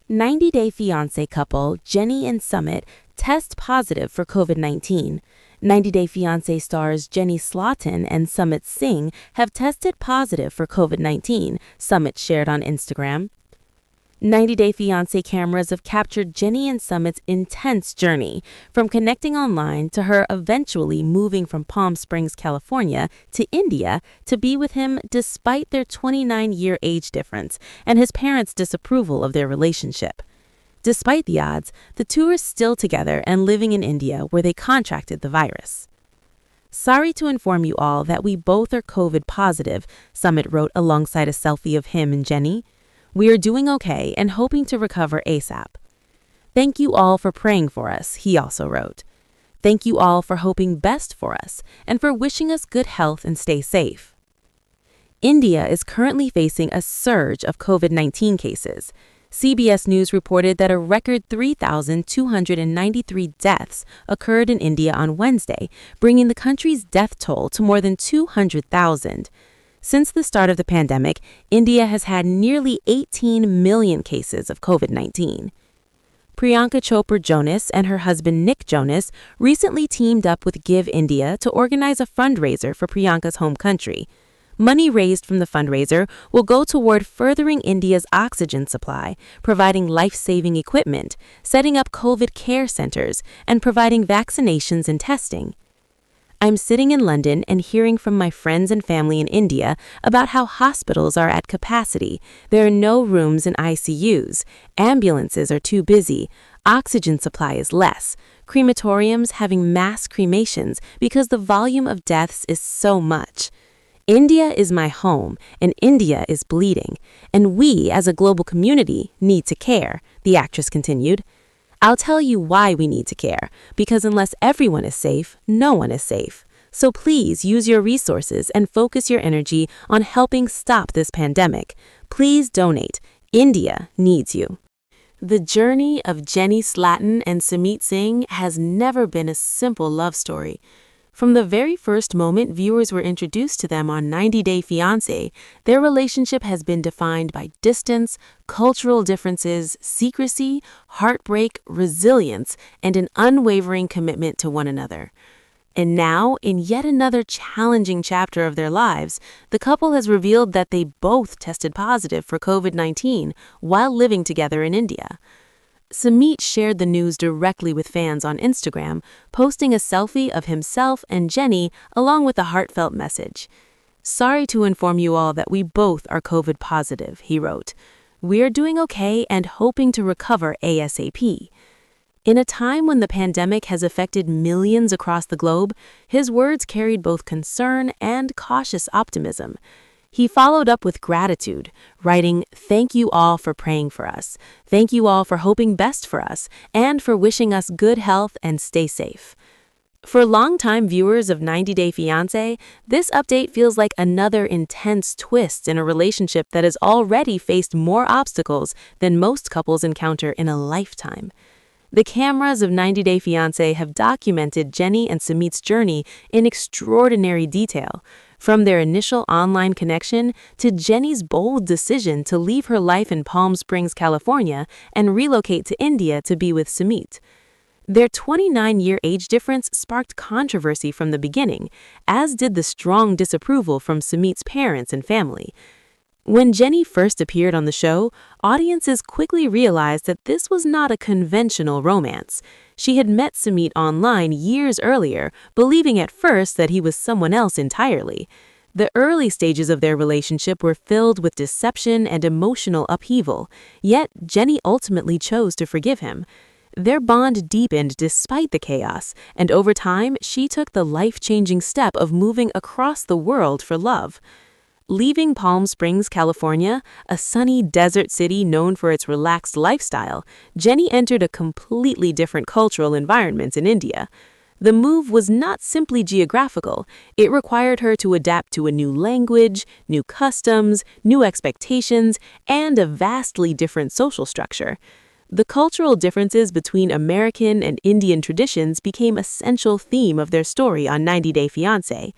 90-Day Fiancé couple Jenny and Sumit test positive for COVID-19. 90-Day Fiancé stars Jenny Slaughton and Sumit Singh have tested positive for COVID-19, Sumit shared on Instagram. 90-Day Fiancé cameras have captured Jenny and Summit's intense journey, from connecting online to her eventually moving from Palm Springs, California, to India to be with him despite their 29-year age difference and his parents' disapproval of their relationship. Despite the odds, the two are still together and living in India, where they contracted the virus. "Sorry to inform you all that we both are COVID positive," Sumit wrote alongside a selfie of him and Jenny. "We are doing okay and hoping to recover ASAP. Thank you all for praying for us," he also wrote. "Thank you all for hoping best for us and for wishing us good health and stay safe." India is currently facing a surge of COVID-19 cases. CBS News reported that a record 3,293 deaths occurred in India on Wednesday, bringing the country's death toll to more than 200,000. Since the start of the pandemic, India has had nearly 18 million cases of COVID-19. Priyanka Chopra Jonas and her husband Nick Jonas recently teamed up with Give India to organize a fundraiser for Priyanka's home country. Money raised from the fundraiser will go toward furthering India's oxygen supply, providing life-saving equipment, setting up COVID care centers, and providing vaccinations and testing. "I'm sitting in London and hearing from my friends and family in India about how hospitals are at capacity. There are no rooms in ICUs. Ambulances are too busy. Oxygen supply is less. Crematoriums having mass cremations because the volume of deaths is so much. India is my home, and India is bleeding, and we, as a global community, need to care," the actress continued. "I'll tell you why we need to care, because unless everyone is safe, no one is safe. So please use your resources and focus your energy on helping stop this pandemic. Please donate. India needs you." The journey of Jenny Slaughton and Sumit Singh has never been a simple love story. From the very first moment viewers were introduced to them on 90-Day Fiancé, their relationship has been defined by distance, cultural differences, secrecy, heartbreak, resilience, and an unwavering commitment to one another. And now, in yet another challenging chapter of their lives, the couple has revealed that they both tested positive for COVID-19 while living together in India. Sumit shared the news directly with fans on Instagram, posting a selfie of himself and Jenny along with a heartfelt message. "Sorry to inform you all that we both are COVID positive," he wrote. "We are doing okay and hoping to recover ASAP." In a time when the pandemic has affected millions across the globe, his words carried both concern and cautious optimism. He followed up with gratitude, writing, "Thank you all for praying for us. Thank you all for hoping best for us and for wishing us good health and stay safe." For longtime viewers of 90-Day Fiancé, this update feels like another intense twist in a relationship that has already faced more obstacles than most couples encounter in a lifetime. The cameras of 90-Day Fiancé have documented Jenny and Sumit's journey in extraordinary detail, from their initial online connection to Jenny's bold decision to leave her life in Palm Springs, California, and relocate to India to be with Sumit. Their 29-year age difference sparked controversy from the beginning, as did the strong disapproval from Sumit's parents and family. When Jenny first appeared on the show, audiences quickly realized that this was not a conventional romance. She had met Sumit online years earlier, believing at first that he was someone else entirely. The early stages of their relationship were filled with deception and emotional upheaval, yet Jenny ultimately chose to forgive him. Their bond deepened despite the chaos, and over time, she took the life-changing step of moving across the world for love. Leaving Palm Springs, California, a sunny desert city known for its relaxed lifestyle, Jenny entered a completely different cultural environment in India. The move was not simply geographical. It required her to adapt to a new language, new customs, new expectations, and a vastly different social structure. The cultural differences between American and Indian traditions became a central theme of their story on 90-Day Fiancé.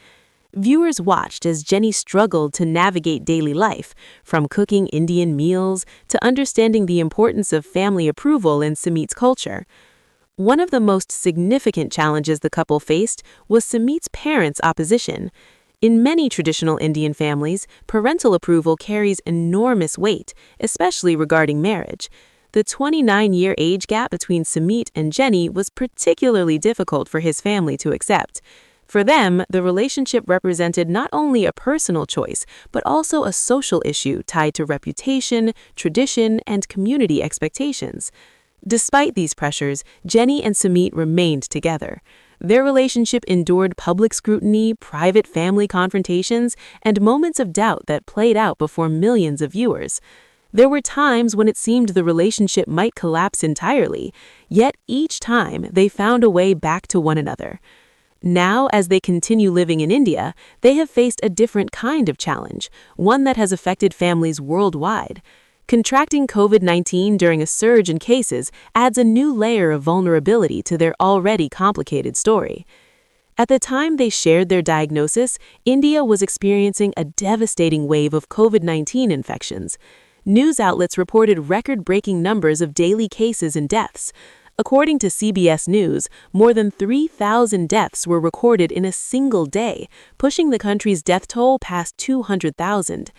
Viewers watched as Jenny struggled to navigate daily life, from cooking Indian meals to understanding the importance of family approval in Sumit's culture. One of the most significant challenges the couple faced was Sumit's parents' opposition. In many traditional Indian families, parental approval carries enormous weight, especially regarding marriage. The 29-year age gap between Sumit and Jenny was particularly difficult for his family to accept. For them, the relationship represented not only a personal choice, but also a social issue tied to reputation, tradition, and community expectations. Despite these pressures, Jenny and Sumit remained together. Their relationship endured public scrutiny, private family confrontations, and moments of doubt that played out before millions of viewers. There were times when it seemed the relationship might collapse entirely, yet each time they found a way back to one another. Now, as they continue living in India, they have faced a different kind of challenge, one that has affected families worldwide. Contracting COVID-19 during a surge in cases adds a new layer of vulnerability to their already complicated story. At the time they shared their diagnosis, India was experiencing a devastating wave of COVID-19 infections. News outlets reported record-breaking numbers of daily cases and deaths. According to CBS News, more than 3,000 deaths were recorded in a single day, pushing the country's death toll past 200,000.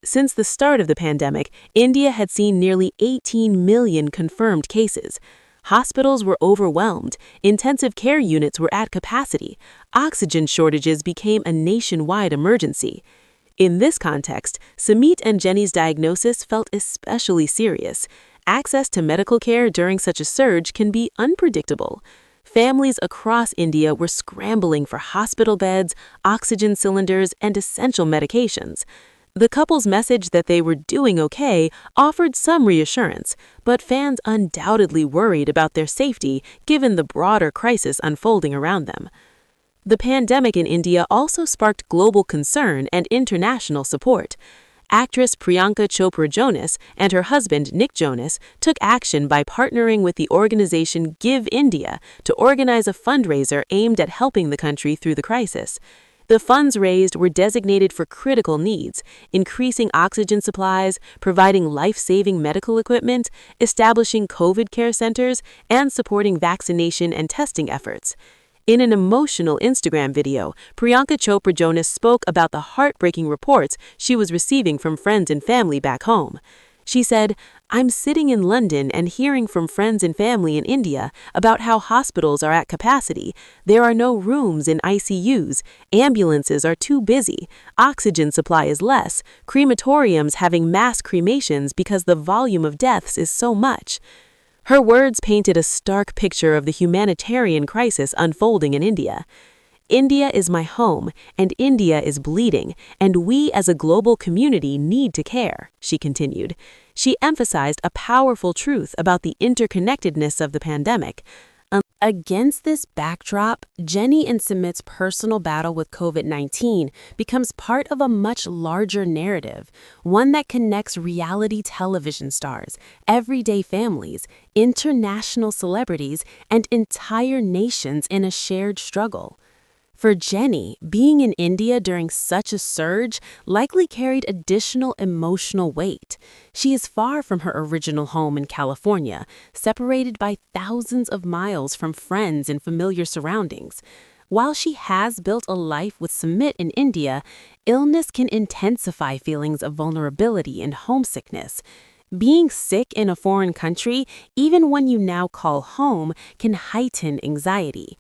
Since the start of the pandemic, India had seen nearly 18 million confirmed cases. Hospitals were overwhelmed, intensive care units were at capacity, oxygen shortages became a nationwide emergency. In this context, Sumit and Jenny's diagnosis felt especially serious. Access to medical care during such a surge can be unpredictable. Families across India were scrambling for hospital beds, oxygen cylinders, and essential medications. The couple's message that they were doing okay offered some reassurance, but fans undoubtedly worried about their safety given the broader crisis unfolding around them. The pandemic in India also sparked global concern and international support. Actress Priyanka Chopra Jonas and her husband Nick Jonas took action by partnering with the organization Give India to organize a fundraiser aimed at helping the country through the crisis. The funds raised were designated for critical needs, increasing oxygen supplies, providing life-saving medical equipment, establishing COVID care centers, and supporting vaccination and testing efforts. In an emotional Instagram video, Priyanka Chopra Jonas spoke about the heartbreaking reports she was receiving from friends and family back home. She said, "I'm sitting in London and hearing from friends and family in India about how hospitals are at capacity. There are no rooms in ICUs, ambulances are too busy, oxygen supply is less, crematoriums having mass cremations because the volume of deaths is so much." Her words painted a stark picture of the humanitarian crisis unfolding in India. "India is my home, and India is bleeding, and we as a global community need to care," she continued. She emphasized a powerful truth about the interconnectedness of the pandemic. Against this backdrop, Jenny and Sumit's personal battle with COVID-19 becomes part of a much larger narrative, one that connects reality television stars, everyday families, international celebrities, and entire nations in a shared struggle. For Jenny, being in India during such a surge likely carried additional emotional weight. She is far from her original home in California, separated by thousands of miles from friends and familiar surroundings. While she has built a life with Sumit in India, illness can intensify feelings of vulnerability and homesickness. Being sick in a foreign country, even one you now call home, can heighten anxiety.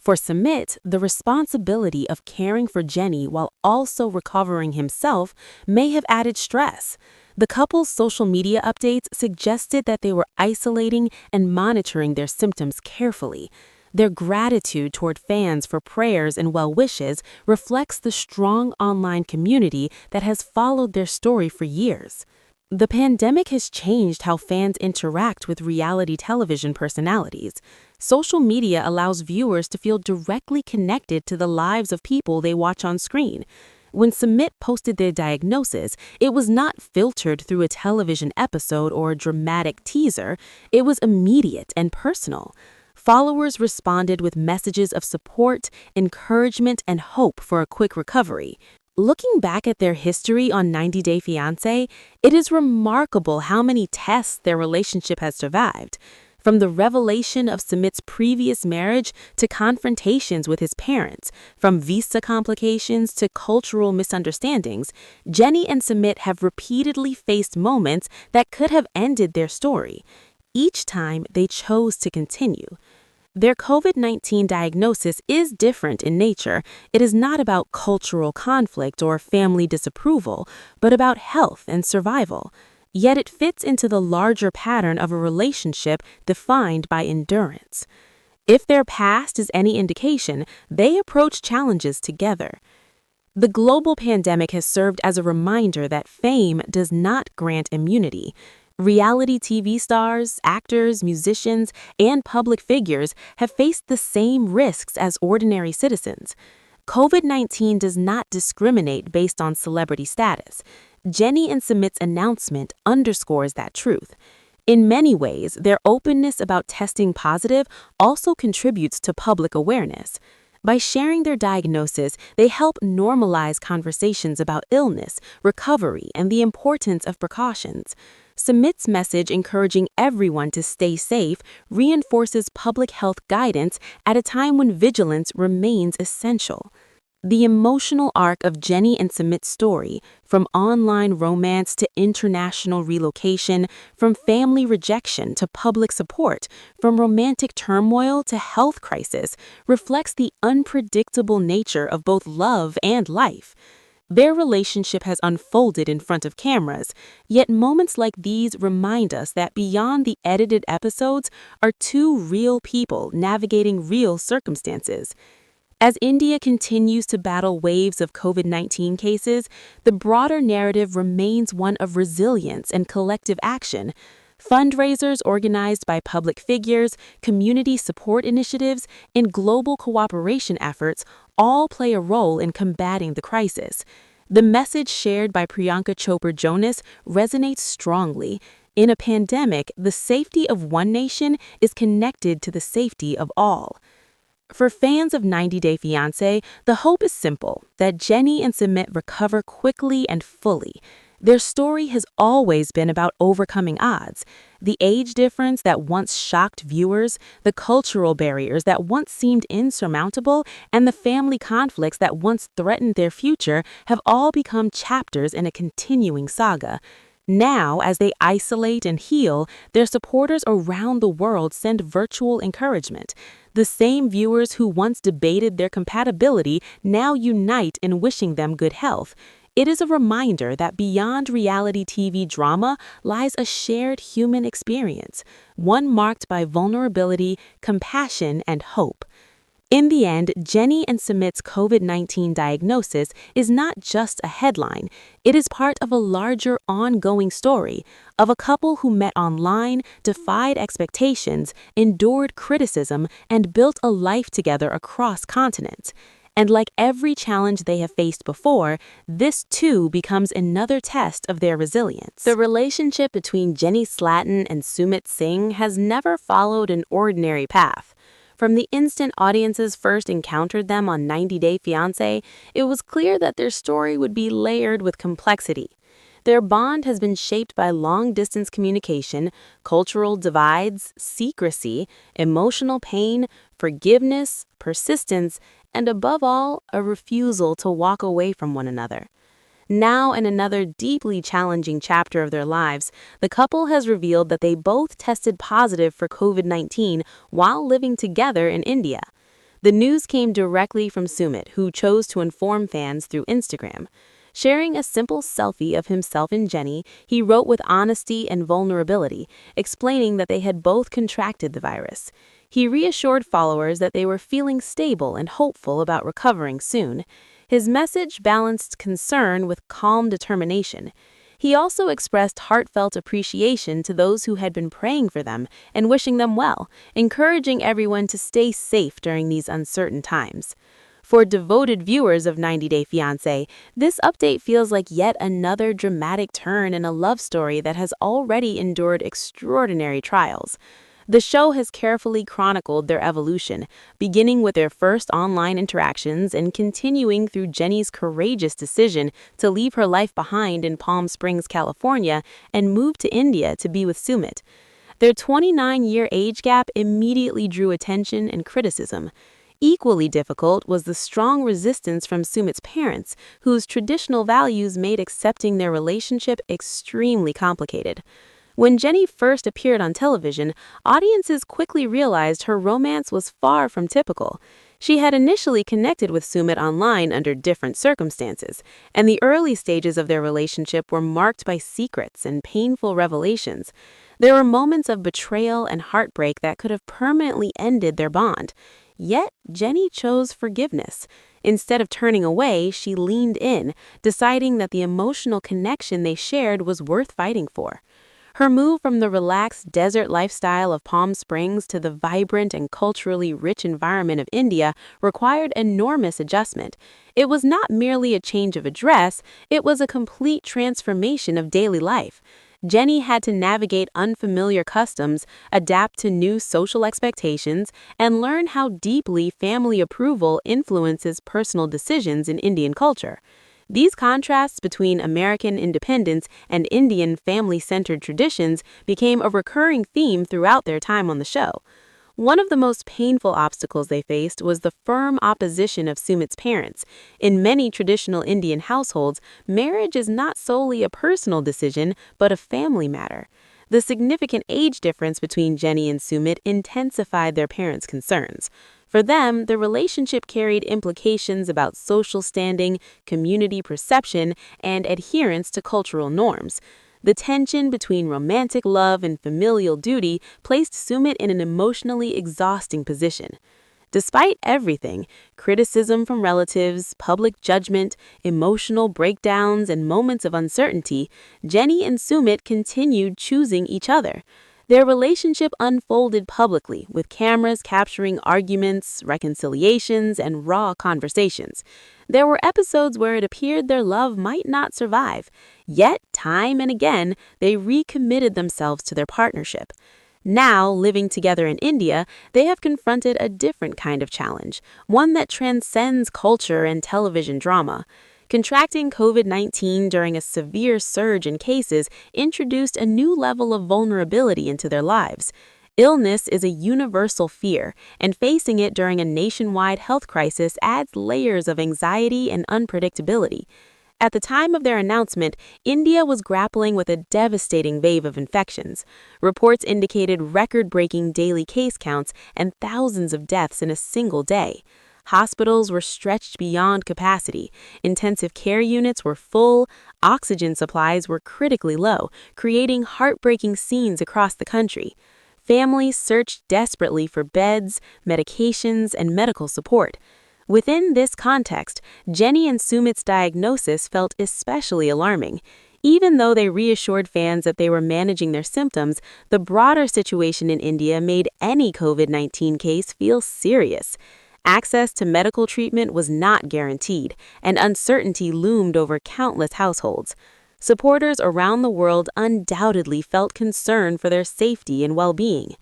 For Sumit, the responsibility of caring for Jenny while also recovering himself may have added stress. The couple's social media updates suggested that they were isolating and monitoring their symptoms carefully. Their gratitude toward fans for prayers and well wishes reflects the strong online community that has followed their story for years. The pandemic has changed how fans interact with reality television personalities. Social media allows viewers to feel directly connected to the lives of people they watch on screen. When Sumit posted their diagnosis, it was not filtered through a television episode or a dramatic teaser. It was immediate and personal. followers responded with messages of support, encouragement, and hope for a quick recovery. Looking back at their history on 90 Day Fiancé, it is remarkable how many tests their relationship has survived. From the revelation of Sumit's previous marriage to confrontations with his parents, from visa complications to cultural misunderstandings, Jenny and Sumit have repeatedly faced moments that could have ended their story. Each time, they chose to continue. Their COVID-19 diagnosis is different in nature. It is not about cultural conflict or family disapproval, but about health and survival. Yet it fits into the larger pattern of a relationship defined by endurance. If their past is any indication, they approach challenges together. The global pandemic has served as a reminder that fame does not grant immunity. Reality TV stars, actors, musicians, and public figures have faced the same risks as ordinary citizens. COVID-19 does not discriminate based on celebrity status. Jenny and Sumit's announcement underscores that truth. In many ways, their openness about testing positive also contributes to public awareness. By sharing their diagnosis, they help normalize conversations about illness, recovery, and the importance of precautions. Sumit's message encouraging everyone to stay safe reinforces public health guidance at a time when vigilance remains essential. The emotional arc of Jenny and Sumit's story, from online romance to international relocation, from family rejection to public support, from romantic turmoil to health crisis, reflects the unpredictable nature of both love and life. Their relationship has unfolded in front of cameras, yet moments like these remind us that beyond the edited episodes are two real people navigating real circumstances. As India continues to battle waves of COVID-19 cases, the broader narrative remains one of resilience and collective action. Fundraisers organized by public figures, community support initiatives, and global cooperation efforts all play a role in combating the crisis. The message shared by Priyanka Chopra Jonas resonates strongly. In a pandemic, the safety of one nation is connected to the safety of all. For fans of 90 Day Fiancé, the hope is simple, that Jenny and Sumit recover quickly and fully. Their story has always been about overcoming odds. The age difference that once shocked viewers, the cultural barriers that once seemed insurmountable, and the family conflicts that once threatened their future have all become chapters in a continuing saga. Now, as they isolate and heal, their supporters around the world send virtual encouragement. The same viewers who once debated their compatibility now unite in wishing them good health. It is a reminder that beyond reality TV drama lies a shared human experience, one marked by vulnerability, compassion, and hope. In the end, Jenny and Sumit's COVID-19 diagnosis is not just a headline. It is part of a larger ongoing story of a couple who met online, defied expectations, endured criticism, and built a life together across continents. And like every challenge they have faced before, this too becomes another test of their resilience. The relationship between Jenny Slatin and Sumit Singh has never followed an ordinary path. From the instant audiences first encountered them on 90 Day Fiancé, it was clear that their story would be layered with complexity. Their bond has been shaped by long-distance communication, cultural divides, secrecy, emotional pain, forgiveness, persistence, and above all, a refusal to walk away from one another. Now, in another deeply challenging chapter of their lives, the couple has revealed that they both tested positive for COVID-19 while living together in India. The news came directly from Sumit, who chose to inform fans through Instagram. Sharing a simple selfie of himself and Jenny, he wrote with honesty and vulnerability, explaining that they had both contracted the virus. He reassured followers that they were feeling stable and hopeful about recovering soon. His message balanced concern with calm determination. He also expressed heartfelt appreciation to those who had been praying for them and wishing them well, encouraging everyone to stay safe during these uncertain times. For devoted viewers of 90 Day Fiancé, this update feels like yet another dramatic turn in a love story that has already endured extraordinary trials. The show has carefully chronicled their evolution, beginning with their first online interactions and continuing through Jenny's courageous decision to leave her life behind in Palm Springs, California, and move to India to be with Sumit. Their 29-year age gap immediately drew attention and criticism. Equally difficult was the strong resistance from Sumit's parents, whose traditional values made accepting their relationship extremely complicated. When Jenny first appeared on television, audiences quickly realized her romance was far from typical. She had initially connected with Sumit online under different circumstances, and the early stages of their relationship were marked by secrets and painful revelations. There were moments of betrayal and heartbreak that could have permanently ended their bond. Yet, Jenny chose forgiveness. Instead of turning away, she leaned in, deciding that the emotional connection they shared was worth fighting for. Her move from the relaxed desert lifestyle of Palm Springs to the vibrant and culturally rich environment of India required enormous adjustment. It was not merely a change of address, it was a complete transformation of daily life. Jenny had to navigate unfamiliar customs, adapt to new social expectations, and learn how deeply family approval influences personal decisions in Indian culture. These contrasts between American independence and Indian family-centered traditions became a recurring theme throughout their time on the show. One of the most painful obstacles they faced was the firm opposition of Sumit's parents. In many traditional Indian households, marriage is not solely a personal decision, but a family matter. The significant age difference between Jenny and Sumit intensified their parents' concerns. For them, the relationship carried implications about social standing, community perception, and adherence to cultural norms. The tension between romantic love and familial duty placed Sumit in an emotionally exhausting position. Despite everything, criticism from relatives, public judgment, emotional breakdowns, and moments of uncertainty, Jenny and Sumit continued choosing each other. Their relationship unfolded publicly, with cameras capturing arguments, reconciliations, and raw conversations. There were episodes where it appeared their love might not survive, yet time and again they recommitted themselves to their partnership. Now, living together in India, they have confronted a different kind of challenge, one that transcends culture and television drama. Contracting COVID-19 during a severe surge in cases introduced a new level of vulnerability into their lives. Illness is a universal fear, and facing it during a nationwide health crisis adds layers of anxiety and unpredictability. At the time of their announcement, India was grappling with a devastating wave of infections. Reports indicated record-breaking daily case counts and thousands of deaths in a single day. Hospitals were stretched beyond capacity, intensive care units were full, oxygen supplies were critically low, creating heartbreaking scenes across the country. Families searched desperately for beds, medications, and medical support. Within this context, Jenny and Sumit's diagnosis felt especially alarming. Even though they reassured fans that they were managing their symptoms, the broader situation in India made any COVID-19 case feel serious. Access to medical treatment was not guaranteed, and uncertainty loomed over countless households. Supporters around the world undoubtedly felt concern for their safety and well-being.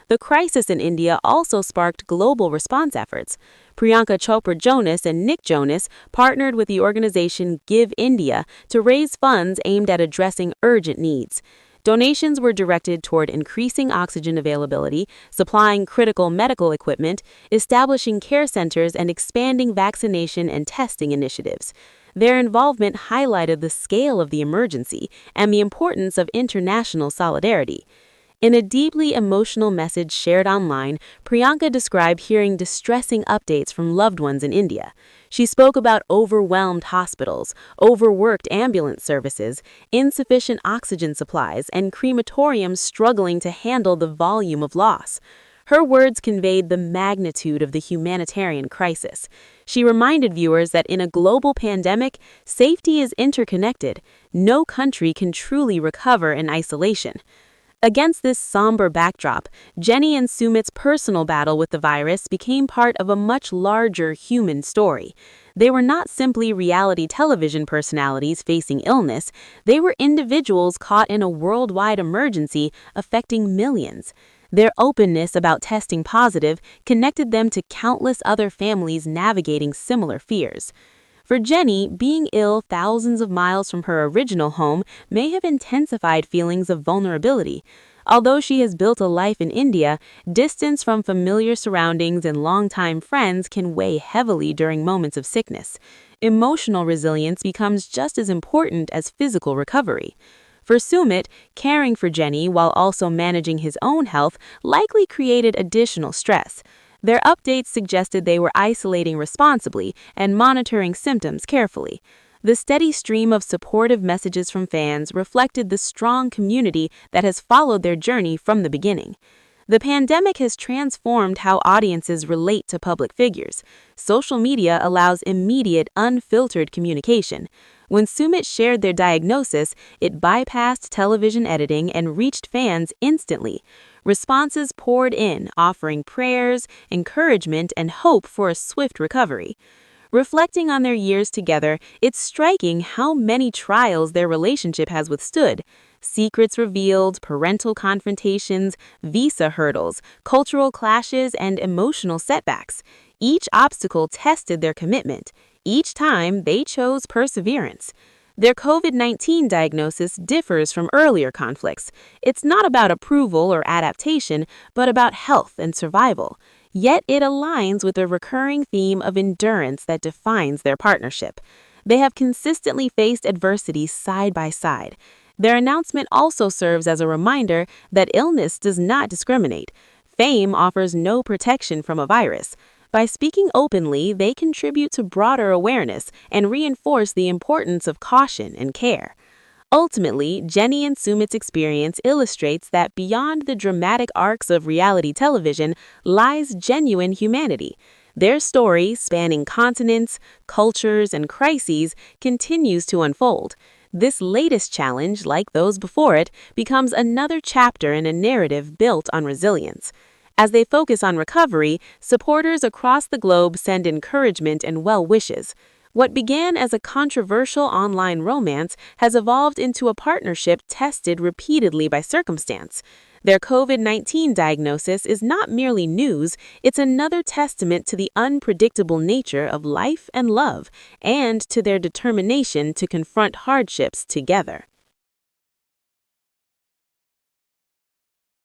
The crisis in India also sparked global response efforts. Priyanka Chopra Jonas and Nick Jonas partnered with the organization Give India to raise funds aimed at addressing urgent needs. Donations were directed toward increasing oxygen availability, supplying critical medical equipment, establishing care centers, and expanding vaccination and testing initiatives. Their involvement highlighted the scale of the emergency and the importance of international solidarity. In a deeply emotional message shared online, Priyanka described hearing distressing updates from loved ones in India. She spoke about overwhelmed hospitals, overworked ambulance services, insufficient oxygen supplies, and crematoriums struggling to handle the volume of loss. Her words conveyed the magnitude of the humanitarian crisis. She reminded viewers that in a global pandemic, safety is interconnected. No country can truly recover in isolation. Against this somber backdrop, Jenny and Sumit's personal battle with the virus became part of a much larger human story. They were not simply reality television personalities facing illness, they were individuals caught in a worldwide emergency affecting millions. Their openness about testing positive connected them to countless other families navigating similar fears. For Jenny, being ill thousands of miles from her original home may have intensified feelings of vulnerability. Although she has built a life in India, distance from familiar surroundings and longtime friends can weigh heavily during moments of sickness. Emotional resilience becomes just as important as physical recovery. For Sumit, caring for Jenny while also managing his own health likely created additional stress. Their updates suggested they were isolating responsibly and monitoring symptoms carefully. The steady stream of supportive messages from fans reflected the strong community that has followed their journey from the beginning. The pandemic has transformed how audiences relate to public figures. Social media allows immediate, unfiltered communication. When Sumit shared their diagnosis, it bypassed television editing and reached fans instantly. Responses poured in, offering prayers, encouragement, and hope for a swift recovery. Reflecting on their years together, it's striking how many trials their relationship has withstood. Secrets revealed, parental confrontations, visa hurdles, cultural clashes, and emotional setbacks. Each obstacle tested their commitment. Each time, they chose perseverance. Their COVID-19 diagnosis differs from earlier conflicts. It's not about approval or adaptation, but about health and survival. Yet it aligns with a recurring theme of endurance that defines their partnership. They have consistently faced adversity side by side. Their announcement also serves as a reminder that illness does not discriminate. Fame offers no protection from a virus. By speaking openly, they contribute to broader awareness and reinforce the importance of caution and care. Ultimately, Jenny and Sumit's experience illustrates that beyond the dramatic arcs of reality television lies genuine humanity. Their story, spanning continents, cultures, and crises, continues to unfold. This latest challenge, like those before it, becomes another chapter in a narrative built on resilience. As they focus on recovery, supporters across the globe send encouragement and well wishes. What began as a controversial online romance has evolved into a partnership tested repeatedly by circumstance. Their COVID-19 diagnosis is not merely news, it's another testament to the unpredictable nature of life and love, and to their determination to confront hardships together.